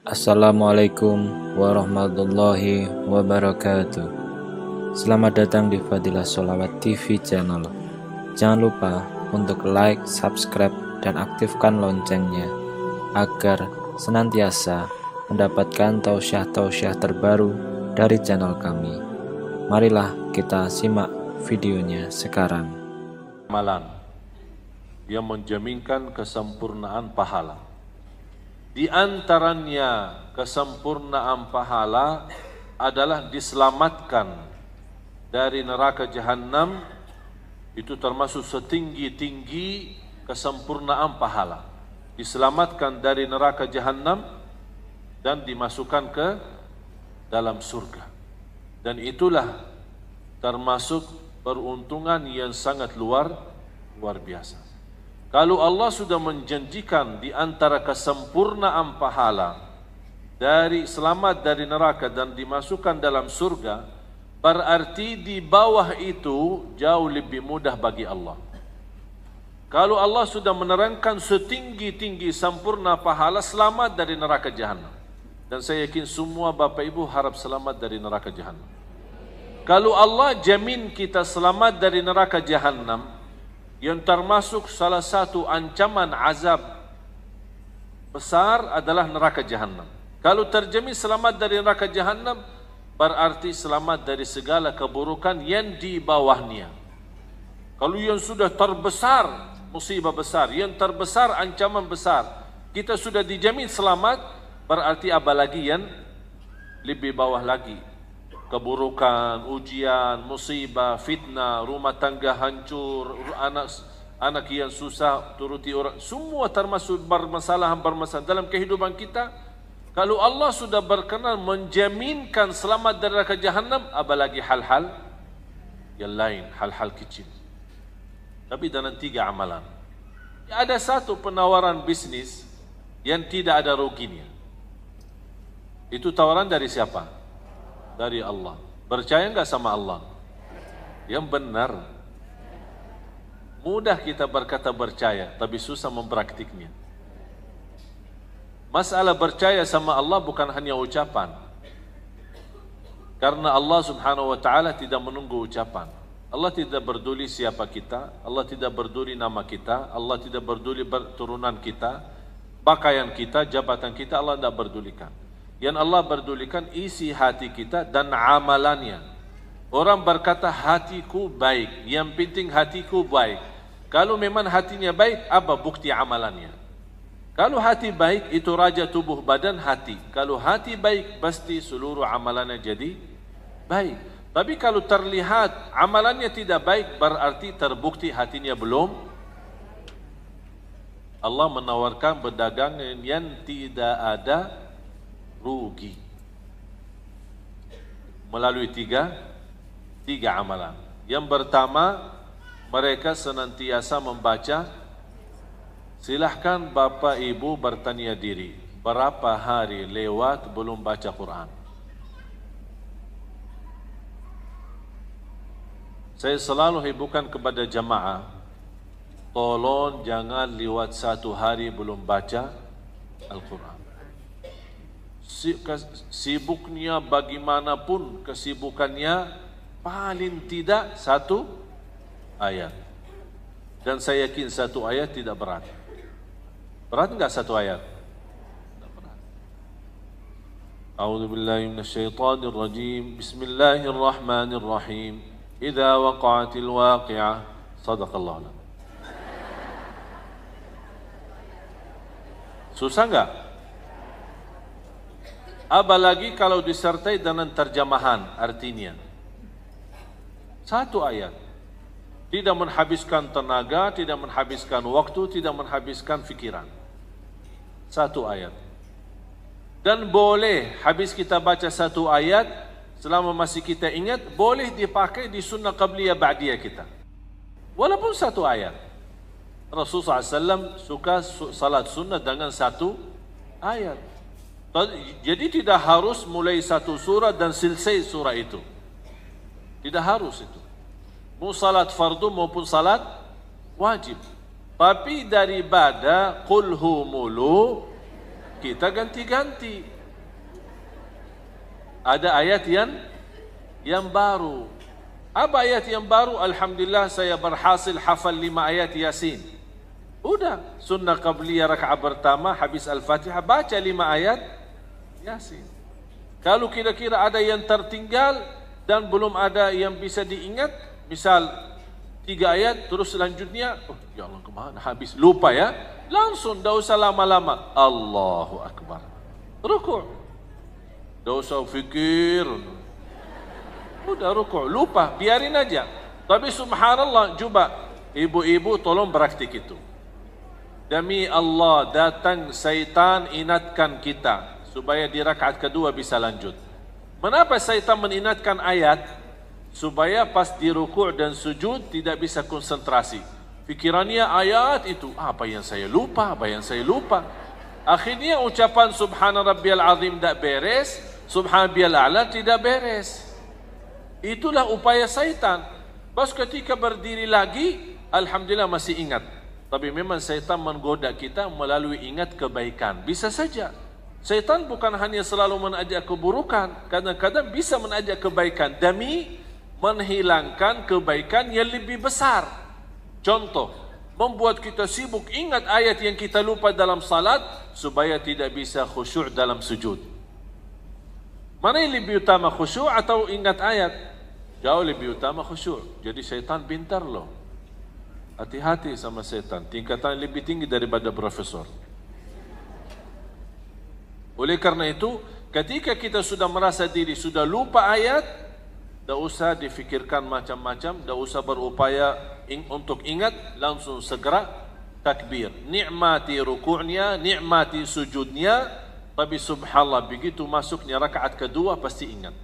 Assalamualaikum warahmatullahi wabarakatuh. Selamat datang di Fadilah Sholawat TV channel. Jangan lupa untuk like, subscribe, dan aktifkan loncengnya agar senantiasa mendapatkan tausiah-tausiah terbaru dari channel kami. Marilah kita simak videonya sekarang. Amalan yang menjaminkan kesempurnaan pahala. Di antaranya kesempurnaan pahala adalah diselamatkan dari neraka jahanam, itu termasuk setinggi-tinggi kesempurnaan pahala. Diselamatkan dari neraka jahanam dan dimasukkan ke dalam surga. Dan itulah termasuk peruntungan yang sangat luar biasa. Kalau Allah sudah menjanjikan di antara kesempurnaan pahala dari selamat dari neraka dan dimasukkan dalam surga, berarti di bawah itu jauh lebih mudah bagi Allah. Kalau Allah sudah menerangkan setinggi-tinggi sempurna pahala selamat dari neraka jahanam, dan saya yakin semua Bapak Ibu harap selamat dari neraka jahanam. Kalau Allah jamin kita selamat dari neraka jahanam, yang termasuk salah satu ancaman azab besar adalah neraka jahanam. Kalau terjamin selamat dari neraka jahanam, berarti selamat dari segala keburukan yang di bawahnya. Kalau yang sudah terbesar musibah besar, yang terbesar ancaman besar, kita sudah dijamin selamat, berarti apalagi yang lebih bawah lagi. Keburukan, ujian, musibah, fitnah, rumah tangga hancur, anak yang susah turuti orang, semua termasuk bermasalah dalam kehidupan kita. Kalau Allah sudah berkenan menjaminkan selamat dari neraka jahanam, apalagi hal-hal yang lain, hal-hal kecil. Tapi dalam 3 amalan, ada satu penawaran bisnis yang tidak ada ruginya. Itu tawaran dari siapa? Dari Allah. Percaya enggak sama Allah? Yang benar. Mudah kita berkata percaya, tapi susah mempraktiknya. Masalah percaya sama Allah bukan hanya ucapan. Karena Allah Subhanahu wa taala tidak menunggu ucapan. Allah tidak peduli siapa kita, Allah tidak peduli nama kita, Allah tidak peduli turunan kita, pakaian kita, jabatan kita, Allah tidak pedulikan. Yang Allah pedulikan isi hati kita dan amalannya. Orang berkata hatiku baik, yang penting hatiku baik. Kalau memang hatinya baik, apa bukti amalannya? Kalau hati baik, itu raja tubuh badan hati. Kalau hati baik, pasti seluruh amalannya jadi baik. Tapi kalau terlihat amalannya tidak baik, berarti terbukti hatinya belum. Allah menawarkan perdagangan yang tidak ada rugi melalui tiga amalan. Yang pertama, mereka senantiasa membaca. Silahkan Bapak Ibu bertanya diri, berapa hari lewat belum baca Quran? Saya selalu hiburkan kepada jamaah, tolong jangan lewat 1 hari belum baca Al-Quran. Sibuknya bagaimanapun kesibukannya, paling tidak 1 ayat. Dan saya yakin 1 ayat tidak berat. Berat enggak 1 ayat? Tidak berat. A'udzu billahi minasyaitonir rajim. Bismillahirrahmanirrahim. Idza waqa'atil waqi'ah. Shadaqallahu. Susah enggak? Apalagi kalau disertai dengan terjemahan artinya. 1 ayat. Tidak menghabiskan tenaga, tidak menghabiskan waktu, tidak menghabiskan fikiran. 1 ayat. Dan boleh habis kita baca 1 ayat, selama masih kita ingat, boleh dipakai di sunnah qabliyah ba'diyah kita. Walaupun 1 ayat. Rasulullah SAW suka salat sunnah dengan 1 ayat. Jadi tidak harus mulai 1 surah dan selesai surah itu. Tidak harus itu. Mau salat fardu maupun salat wajib. Tapi daripada qul humulu kita ganti-ganti. Ada ayat yang baru. Apa ayat yang baru? Alhamdulillah saya berhasil hafal 5 ayat Yasin. Udah, sunnah qabliyah rakaat pertama habis Al-Fatihah baca 5 ayat Yasin. Kalau kira-kira ada yang tertinggal dan belum ada yang bisa diingat, misal 3 ayat terus selanjutnya, oh ya Allah kemana habis, lupa ya, langsung dah usah lama-lama, Allahu Akbar, rukuk, dah usah fikir, udah rukuk, lupa, biarin aja. Tapi subhanallah, coba ibu-ibu tolong praktik itu. Demi Allah, datang syaitan ingatkan kita supaya di rakaat kedua bisa lanjut. Mengapa syaitan mengingatkan ayat? Supaya pas di rukuk dan sujud tidak bisa konsentrasi. Pikirannya ayat itu, apa yang saya lupa, apa yang saya lupa. Akhirnya ucapan subhana rabbiyal azim tidak beres, subhana rabbiyal a'la tidak beres. Itulah upaya syaitan. Pas ketika berdiri lagi, alhamdulillah masih ingat. Tapi memang syaitan menggoda kita melalui ingat kebaikan. Bisa saja. Syaitan bukan hanya selalu mengajak keburukan, kadang-kadang bisa mengajak kebaikan demi menghilangkan kebaikan yang lebih besar. Contoh, membuat kita sibuk ingat ayat yang kita lupa dalam salat supaya tidak bisa khusyuk dalam sujud. Mana yang lebih utama, khusyuk atau ingat ayat? Jauh lebih utama khusyuk. Jadi syaitan pintar loh. Hati-hati sama syaitan, tingkatan lebih tinggi daripada profesor. Oleh karena itu, ketika kita sudah merasa diri sudah lupa ayat, tidak usah difikirkan macam-macam, tidak usah berupaya untuk ingat, langsung segera takbir. Nikmati rukuknya, nikmati sujudnya, tapi subhanallah begitu masuknya rakaat kedua pasti ingat.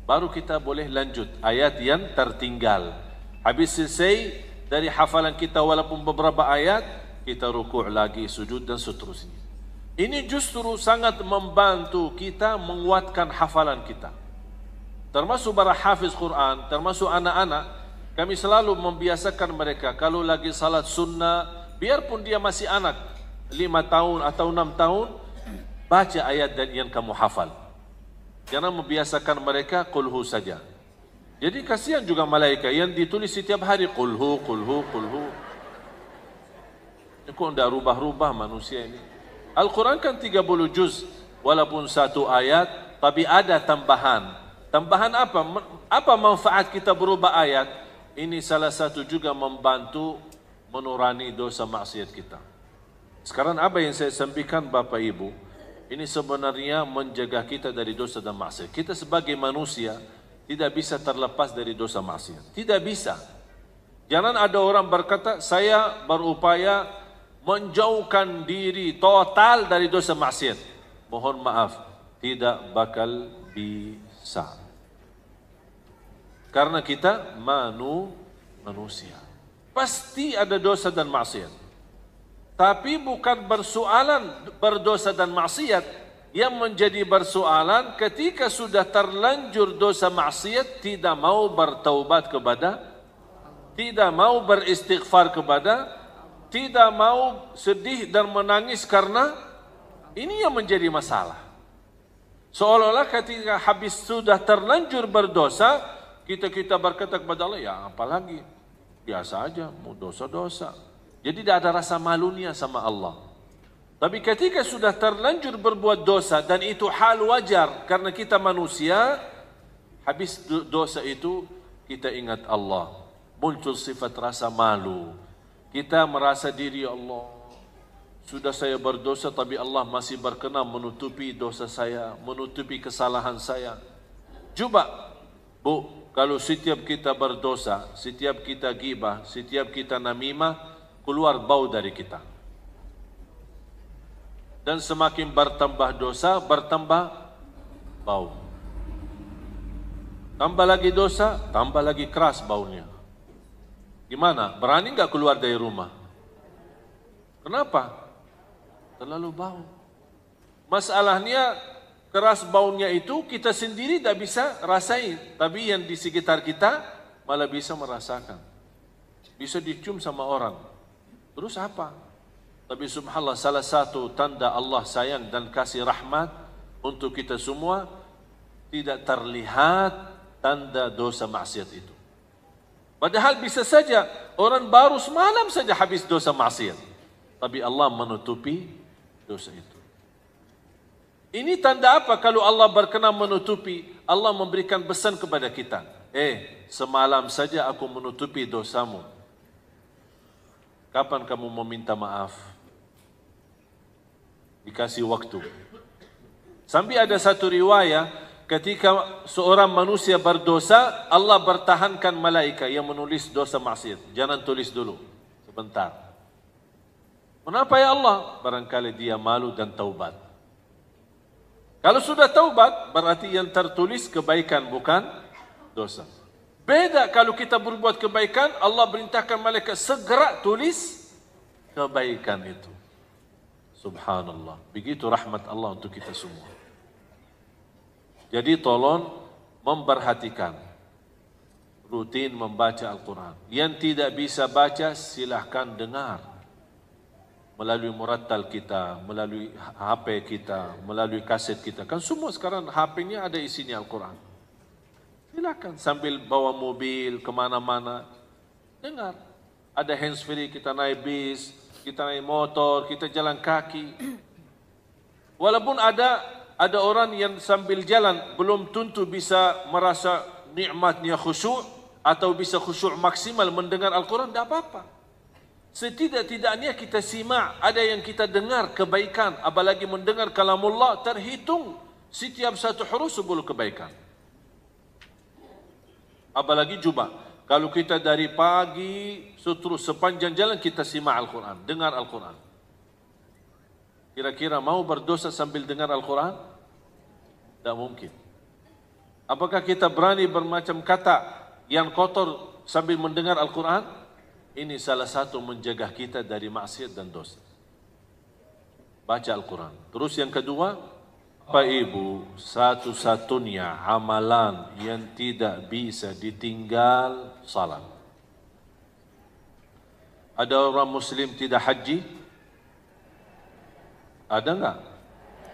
Baru kita boleh lanjut ayat yang tertinggal. Habis selesai dari hafalan kita walaupun beberapa ayat, kita rukuk lagi, sujud dan seterusnya. Ini justru sangat membantu kita menguatkan hafalan kita. Termasuk para hafiz Quran, termasuk anak-anak, kami selalu membiasakan mereka kalau lagi salat sunnah, biarpun dia masih anak 5 tahun atau 6 tahun, baca ayat dan yang kamu hafal. Jangan membiasakan mereka kulhu saja. Jadi kasihan juga malaikat yang ditulis setiap hari kulhu, kulhu, kulhu. Kok tidak rubah-rubah manusia ini? Al-Quran kan 30 juz, walaupun 1 ayat, tapi ada tambahan. Tambahan apa? Apa manfaat kita berubah ayat? Ini salah satu juga membantu menurani dosa maksiat kita. Sekarang apa yang saya sampaikan Bapak Ibu, ini sebenarnya menjaga kita dari dosa dan maksiat. Kita sebagai manusia tidak bisa terlepas dari dosa maksiat. Tidak bisa. Jangan ada orang berkata, saya berupaya menjauhkan diri total dari dosa maksiat. Mohon maaf, tidak bakal bisa. Karena kita manusia. Pasti ada dosa dan maksiat. Tapi bukan bersoalan berdosa dan maksiat. Yang menjadi bersoalan ketika sudah terlanjur dosa maksiat, tidak mau bertaubat kepada, tidak mau beristighfar kepada, tidak mau sedih dan menangis karena ini yang menjadi masalah. Seolah-olah ketika habis sudah terlanjur berdosa, kita berkata kepada Allah, ya apalagi, biasa aja, mau dosa-dosa. Jadi tidak ada rasa malunya sama Allah. Tapi ketika sudah terlanjur berbuat dosa, dan itu hal wajar, karena kita manusia, habis dosa itu, kita ingat Allah. Muncul sifat rasa malu. Kita merasa diri, Allah, sudah saya berdosa, tapi Allah masih berkenan menutupi dosa saya, menutupi kesalahan saya. Coba, Bu, kalau setiap kita berdosa, setiap kita gibah, setiap kita namimah, keluar bau dari kita. Dan semakin bertambah dosa, bertambah bau. Tambah lagi dosa, tambah lagi keras baunya. Gimana? Berani nggak keluar dari rumah? Kenapa? Terlalu bau. Masalahnya, keras baunya itu kita sendiri tidak bisa rasain, tapi yang di sekitar kita malah bisa merasakan. Bisa dicium sama orang. Terus apa? Tapi subhanallah, salah satu tanda Allah sayang dan kasih rahmat untuk kita semua, tidak terlihat tanda dosa maksiat itu. Padahal bisa saja orang baru semalam saja habis dosa maksiat, tapi Allah menutupi dosa itu. Ini tanda apa? Kalau Allah berkenan menutupi, Allah memberikan pesan kepada kita, semalam saja aku menutupi dosamu. Kapan kamu meminta maaf? Dikasih waktu. Sampai ada satu riwayat, ketika seorang manusia berdosa, Allah bertahankan malaikat yang menulis dosa maksiat. Jangan tulis dulu, sebentar. Kenapa ya Allah? Barangkali dia malu dan taubat. Kalau sudah taubat, berarti yang tertulis kebaikan, bukan dosa. Beda kalau kita berbuat kebaikan, Allah perintahkan malaikat segera tulis kebaikan itu. Subhanallah. Begitu rahmat Allah untuk kita semua. Jadi tolong memperhatikan, rutin membaca Al-Quran. Yang tidak bisa baca, silahkan dengar melalui murattal kita, melalui HP kita, melalui kaset kita. Kan semua sekarang HP-nya ada isinya Al-Quran. Silakan sambil bawa mobil kemana-mana, dengar. Ada handsfree, kita naik bis, kita naik motor, kita jalan kaki. Walaupun ada orang yang sambil jalan belum tentu bisa merasa nikmatnya khusyuk atau bisa khusyuk maksimal mendengar Al-Quran, tidak apa-apa. Setidak-tidaknya kita simak, ada yang kita dengar kebaikan, apalagi mendengar kalamullah, terhitung setiap satu huruf 10 kebaikan. Apalagi coba, kalau kita dari pagi terus sepanjang jalan kita simak Al-Quran, dengar Al-Quran. Kira-kira mau berdosa sambil dengar Al-Quran? Tidak mungkin. Apakah kita berani bermacam kata yang kotor sambil mendengar Al-Quran? Ini salah satu menjaga kita dari maksiat dan dosa. Baca Al-Quran. Terus yang kedua, Bapak Ibu, satu-satunya amalan yang tidak bisa ditinggal salat. Ada orang Muslim tidak haji? Ada enggak?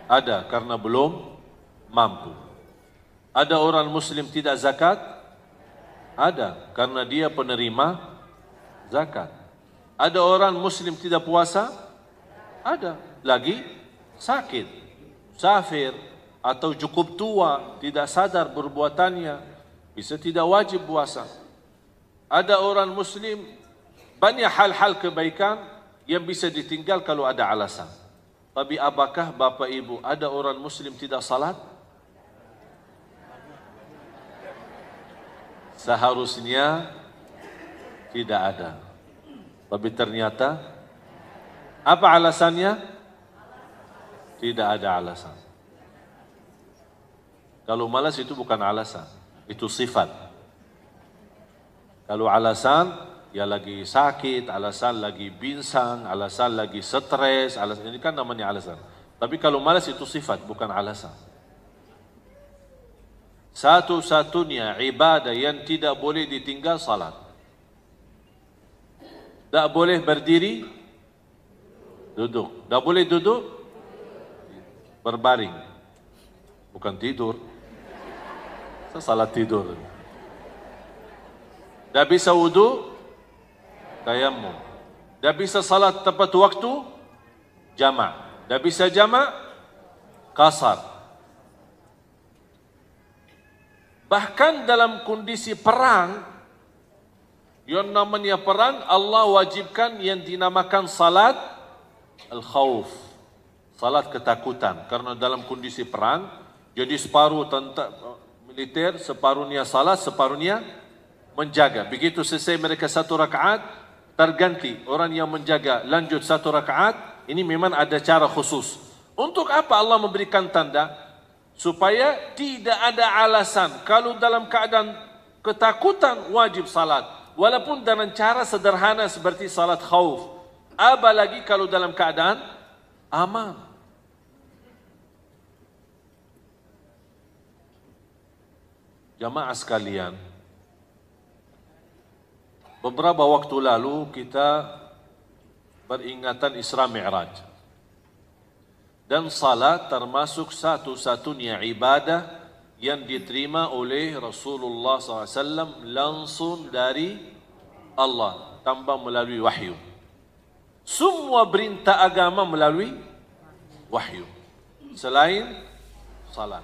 Ada, karena belum mampu. Ada orang Muslim tidak zakat? Ada, karena dia penerima zakat. Ada orang Muslim tidak puasa? Ada, lagi sakit, musafir, atau cukup tua, tidak sadar perbuatannya, bisa tidak wajib puasa. Ada orang Muslim, banyak hal-hal kebaikan yang bisa ditinggal kalau ada alasan. Tapi apakah Bapak Ibu ada orang Muslim tidak salat? Seharusnya tidak ada. Tapi ternyata apa alasannya? Tidak ada alasan. Kalau malas itu bukan alasan, itu sifat. Kalau alasan, ya lagi sakit, alasan lagi binsang, alasan lagi stres, alasan ini kan namanya alasan. Tapi kalau malas itu sifat, bukan alasan. Satu-satunya ibadah yang tidak boleh ditinggal salat. Tak boleh berdiri, duduk. Tak boleh duduk, berbaring. Bukan tidur. Salat tidur. Tak bisa wudu, tayammum. Tak bisa salat tepat waktu, jamak. Tak bisa jamak, qasar. Bahkan dalam kondisi perang, yang namanya perang, Allah wajibkan yang dinamakan salat al-khawf, salat ketakutan. Karena dalam kondisi perang, jadi separuh tentara militer, separuhnya salat, separuhnya menjaga. Begitu selesai mereka satu rakaat, terganti orang yang menjaga lanjut satu rakaat. Ini memang ada cara khusus. Untuk apa Allah memberikan tanda? Supaya tidak ada alasan. Kalau dalam keadaan ketakutan wajib salat, walaupun dengan cara sederhana seperti salat khauf. Apalagi kalau dalam keadaan aman. Jamaah sekalian, beberapa waktu lalu kita peringatan Isra Mi'raj. Dan salat termasuk satu-satunya ibadah yang diterima oleh Rasulullah SAW langsung dari Allah tanpa melalui wahyu. Semua perintah agama melalui wahyu selain salat.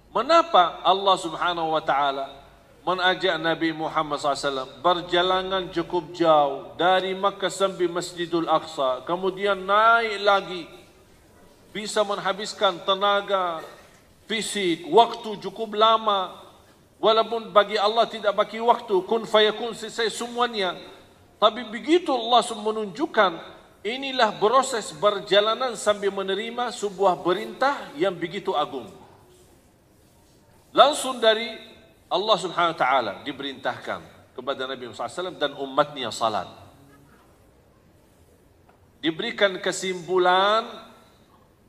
Mengapa Allah Subhanahu wa taala mengajak Nabi Muhammad SAW berjalan cukup jauh dari Makkah sampai Masjidul Aqsa, kemudian naik lagi, bisa menghabiskan tenaga fisik, waktu cukup lama, walaupun bagi Allah tidak bagi waktu, kun fayakun, selesai semuanya. Tapi begitu Allah menunjukkan, inilah proses perjalanan sambil menerima sebuah perintah yang begitu agung. Langsung dari Allah Subhanahu wa taala diperintahkan kepada Nabi Muhammad SAW dan umatnya salat. Diberikan kesimpulan,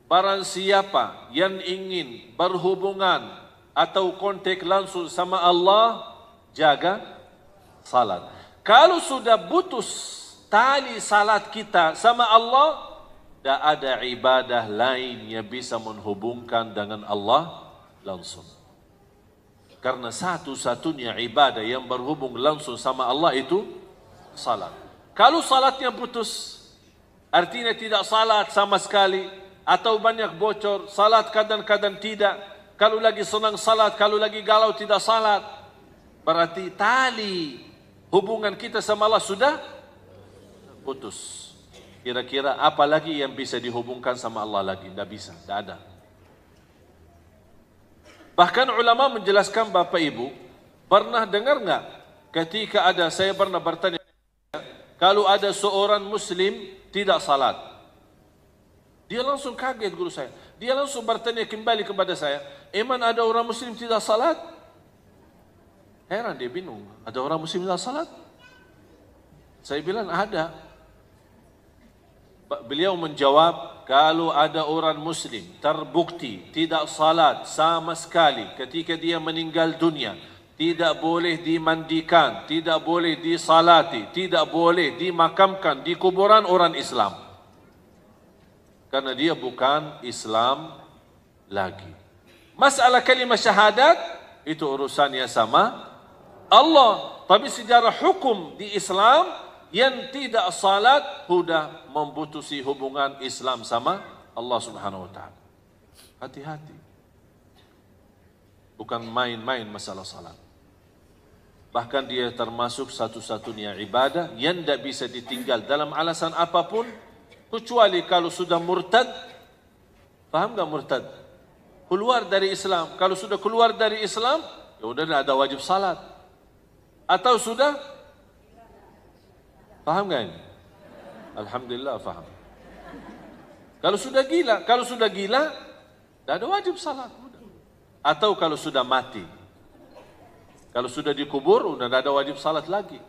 barang siapa yang ingin berhubungan atau kontak langsung sama Allah, jaga salat. Kalau sudah putus tali salat kita sama Allah, tidak ada ibadah lain yang bisa menghubungkan dengan Allah langsung. Karena satu-satunya ibadah yang berhubung langsung sama Allah itu salat. Kalau salatnya putus, artinya tidak salat sama sekali, atau banyak bocor, salat kadang-kadang tidak, kalau lagi senang salat, kalau lagi galau tidak salat, berarti tali hubungan kita sama Allah sudah putus. Kira-kira apa lagi yang bisa dihubungkan sama Allah lagi? Tidak bisa, tidak ada. Bahkan ulama menjelaskan, Bapak Ibu, pernah dengar nggak ketika saya pernah bertanya, kalau ada seorang muslim tidak salat, dia langsung kaget guru saya. Dia langsung bertanya kembali kepada saya, "Emang ada orang muslim tidak salat?" Heran, dia bingung. Ada orang muslim tidak salat? Saya bilang ada. Beliau menjawab, kalau ada orang muslim terbukti tidak salat sama sekali ketika dia meninggal dunia, tidak boleh dimandikan, tidak boleh disalati, tidak boleh dimakamkan di kuburan orang Islam. Karena dia bukan Islam lagi. Masalah kalimat syahadat itu urusannya sama Allah. Tapi secara hukum di Islam, yang tidak salat sudah memutusi hubungan Islam sama Allah Subhanahu wa taala. Hati-hati. Bukan main-main masalah salat. Bahkan dia termasuk satu-satunya ibadah yang tidak bisa ditinggal dalam alasan apapun, kecuali kalau sudah murtad. Faham tak murtad? Keluar dari Islam. Kalau sudah keluar dari Islam, ya sudah tidak ada wajib salat. Atau sudah, faham tak ini? Alhamdulillah faham. Kalau sudah gila, tidak ada wajib salat. Atau kalau sudah mati, kalau sudah dikubur, sudah tidak ada wajib salat lagi.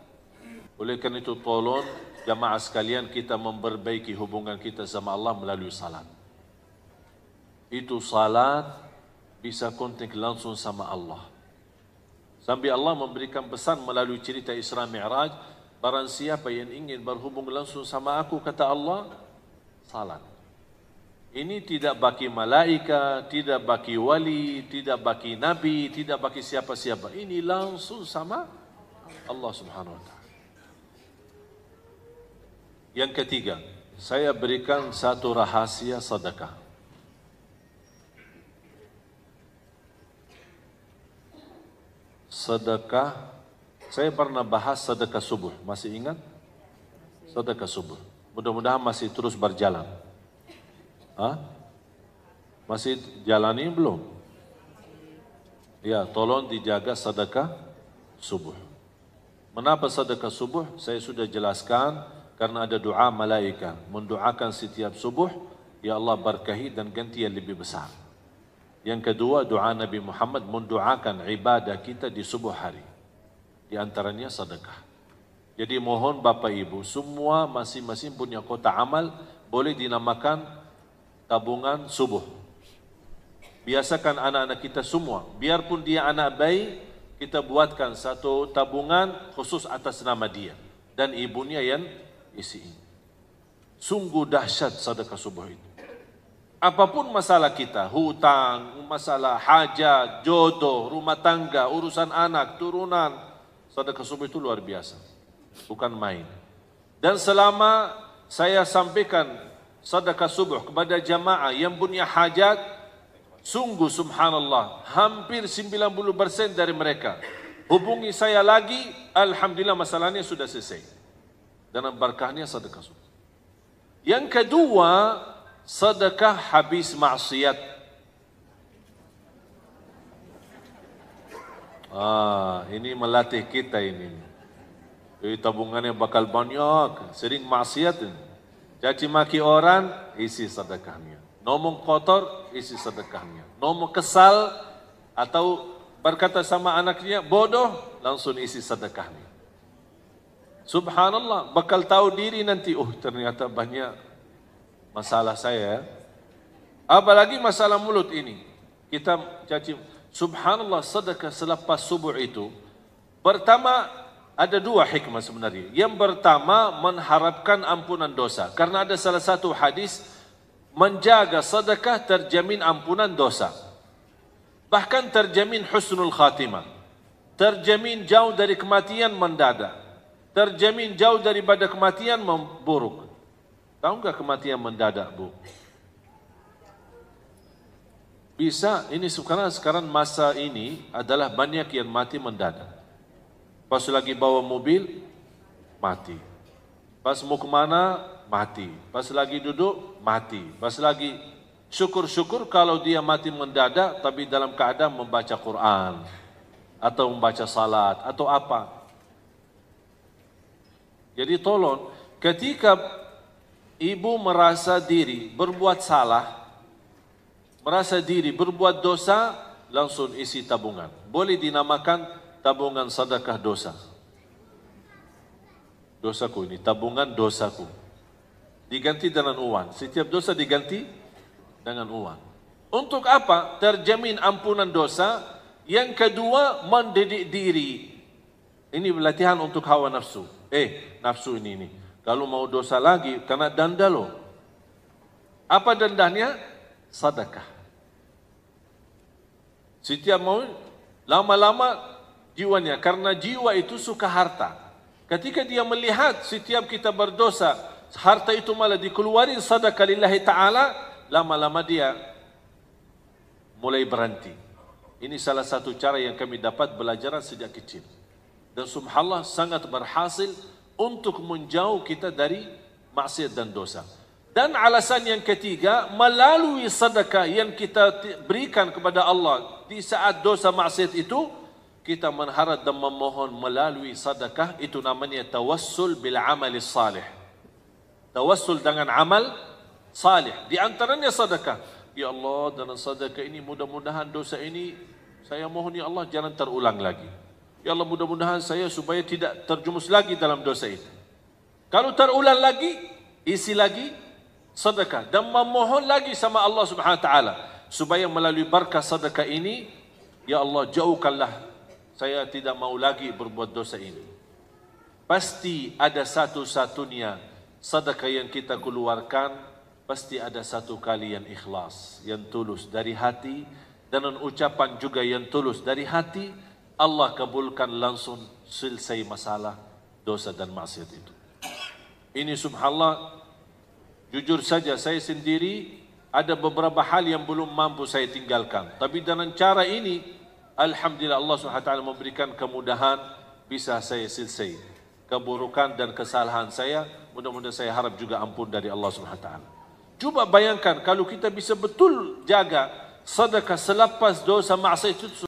Oleh karena itu tolong jamaah sekalian, kita memperbaiki hubungan kita sama Allah melalui salat. Itu salat bisa kontak langsung sama Allah. Sampai Allah memberikan pesan melalui cerita Isra Mi'raj, barang siapa yang ingin berhubung langsung sama aku, kata Allah, salat. Ini tidak bagi malaikat, tidak bagi wali, tidak bagi nabi, tidak bagi siapa-siapa. Ini langsung sama Allah Subhanahu wa taala. Yang ketiga, saya berikan satu rahasia sedekah. Sedekah, saya pernah bahas sedekah subuh, masih ingat? Sedekah subuh. Mudah-mudahan masih terus berjalan. Masih jalani belum? Ya, tolong dijaga sedekah subuh. Mengapa sedekah subuh? Saya sudah jelaskan, karena ada doa malaikat mendoakan setiap subuh, ya Allah berkahi dan ganti yang lebih besar. Yang kedua, doa Nabi Muhammad mendoakan ibadah kita di subuh hari. Di antaranya sedekah. Jadi mohon Bapak Ibu, semua masing-masing punya kotak amal, boleh dinamakan tabungan subuh. Biasakan anak-anak kita semua, biarpun dia anak bayi, kita buatkan satu tabungan khusus atas nama dia dan ibunya yang isi. Sungguh dahsyat sedekah subuh itu. Apapun masalah kita, hutang, masalah hajat, jodoh, rumah tangga, urusan anak, turunan, sedekah subuh itu luar biasa. Bukan main. Dan selama saya sampaikan sedekah subuh kepada jamaah yang punya hajat, sungguh subhanallah, hampir 90% dari mereka hubungi saya lagi, alhamdulillah masalahnya sudah selesai. Dan berkahnya sedekah subuh. Yang kedua, sedekah habis maksiat. Ini melatih kita ini. Jadi tabungannya bakal banyak, sering maksiat. Caci maki orang, isi sedekahnya. Ngomong kotor, isi sedekahnya. Ngomong kesal atau berkata sama anaknya bodoh, langsung isi sedekahnya. Subhanallah, bakal tahu diri nanti, ternyata banyak masalah saya. Apalagi masalah mulut ini. Kita caci, subhanallah, sedekah selepas subuh itu, pertama ada dua hikmah sebenarnya. Yang pertama, mengharapkan ampunan dosa. Karena ada salah satu hadis, menjaga sedekah terjamin ampunan dosa. Bahkan terjamin husnul khatimah. Terjamin jauh dari kematian mendadak. Terjamin jauh daripada kematian memburuk. Tahu enggak kematian mendadak, Bu? Bisa, ini sekarang masa ini adalah banyak yang mati mendadak. Pas lagi bawa mobil, mati. Pas mau kemana, mati. Pas lagi duduk, mati. Pas lagi, syukur-syukur kalau dia mati mendadak, tapi dalam keadaan membaca Quran, atau membaca salat, atau apa. Jadi tolong, ketika ibu merasa diri berbuat salah, merasa diri berbuat dosa, langsung isi tabungan. Boleh dinamakan tabungan sedekah dosa. Dosaku ini, tabungan dosaku. Diganti dengan uang. Setiap dosa diganti dengan uang. Untuk apa? Terjamin ampunan dosa. Yang kedua, mendidik diri. Ini latihan untuk hawa nafsu. Nafsu ini. Kalau mau dosa lagi, kena denda loh. Apa dendanya? Sedekah. Setiap mau, lama-lama jiwanya. Karena jiwa itu suka harta. Ketika dia melihat setiap kita berdosa, harta itu malah dikeluarin sedekah lillahi ta'ala, lama-lama dia mulai berhenti. Ini salah satu cara yang kami dapat belajar sejak kecil. Dan subhanallah sangat berhasil untuk menjauh kita dari maksiat dan dosa. Dan alasan yang ketiga, melalui sedekah yang kita berikan kepada Allah di saat dosa maksiat itu, kita mengharap dan memohon melalui sedekah, itu namanya tawassul bil amali salih. Tawassul dengan amal salih. Di antaranya sedekah. Ya Allah, dengan sedekah ini mudah-mudahan dosa ini, saya mohon ya Allah jangan terulang lagi. Ya Allah, mudah-mudahan saya supaya tidak terjumus lagi dalam dosa itu. Kalau terulang lagi, isi lagi sedekah. Dan memohon lagi sama Allah subhanahu wa ta'ala. Supaya melalui berkah sedekah ini, ya Allah jauhkanlah, saya tidak mau lagi berbuat dosa ini. Pasti ada satu-satunya sedekah yang kita keluarkan, pasti ada satu kali yang ikhlas, yang tulus dari hati, dan ucapan juga yang tulus dari hati, Allah kabulkan langsung, selesai masalah dosa dan maksiat itu. Ini subhanallah, jujur saja saya sendiri ada beberapa hal yang belum mampu saya tinggalkan. Tapi dengan cara ini, alhamdulillah Allah SWT memberikan kemudahan, bisa saya selesai keburukan dan kesalahan saya. Mudah-mudahan saya harap juga ampun dari Allah SWT. Coba bayangkan kalau kita bisa betul jaga sedekah selepas dosa maksiat itu.